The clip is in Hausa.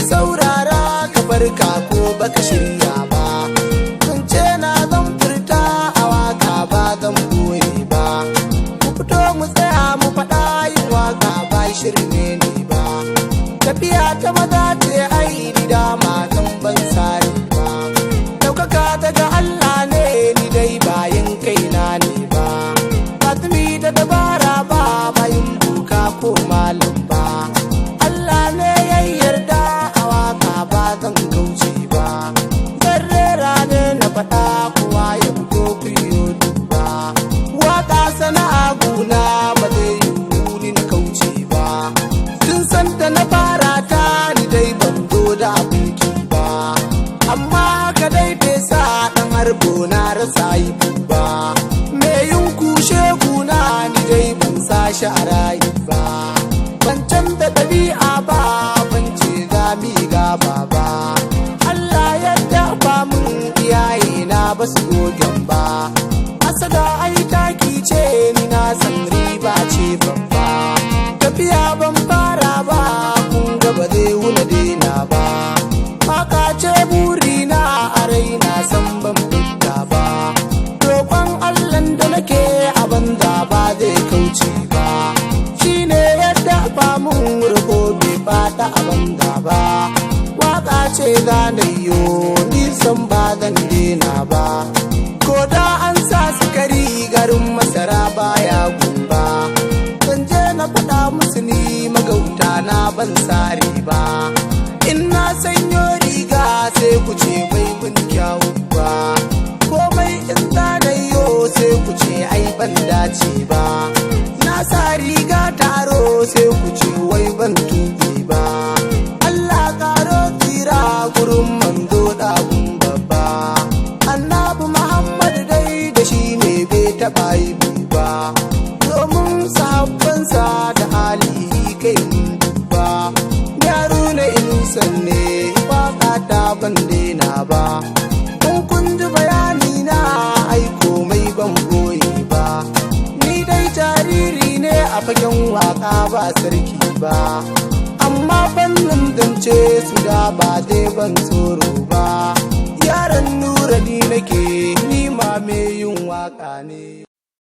saurara ka farka ko baka shirya ba, zance na zan furta a waka ba zan boye ba, ku fito mu tsaya mu faɗa yin waka ba shirme ne ba, tafiya ta maza ce ai ni dama zan ban sani ba, ɗaukaka daga Allah ne ni dai bayan kaina ne ba, fatimi da dabara ba bayan buka ko malam ba, Allah ne ya yarda a waka ba zan kauce ba, zan rera ne na faɗa kowa ya fito ku yi duba, waka sana'a guna ba zai yi ni na kauce ba, tun san da na fara ta ni dai ban zo da abinki ba, amma haka dai bai sa ɗan harbo na rasa yi ba, me yin kushe guna ni dai ban sa shi a rayu ba, ban canza ɗabi'a ba ban ce za mi gaba ba, Allah ya dafa mun iyaye na ba su gogen ba, asada ai taki ce ni na san riba ce babba, tafiya ban fara ba kun ga ba zai wuna daina ba, haka ce burina a raina san ban fita ba, roƙon Allahn da nake a banza ba zai kauce ba, shine ya dafa mun roƙo bai fata a banza ba, waka ce za na yi nisan ba zan daina ba, ko da an sa sukari garin masara baya gumba, zan je na faɗa musu ni magauta na ban sare ba, in na sanyo riga sai ku ce bai mun kyawu ba, komai in za na yo sai ku ce ai ban dace ba, na sa riga taro sai ku ce wai ban tuki ba, Allah karo tira gurin manzo ɗagun babba, annabi Muhammad dai da shi ne bai taɓa yi ba, domin sahabbansa da alihi kai ba, yaro na inusan ne waka ta ban daina ba, kun ji bayani na ai komai ban goyi ba, ni dai jariri ne a fagen waka ba sarki ba, amma fannin zance su da ba dai ban tsoro ba, yaran nura ni nake ni ma me yin waka ne.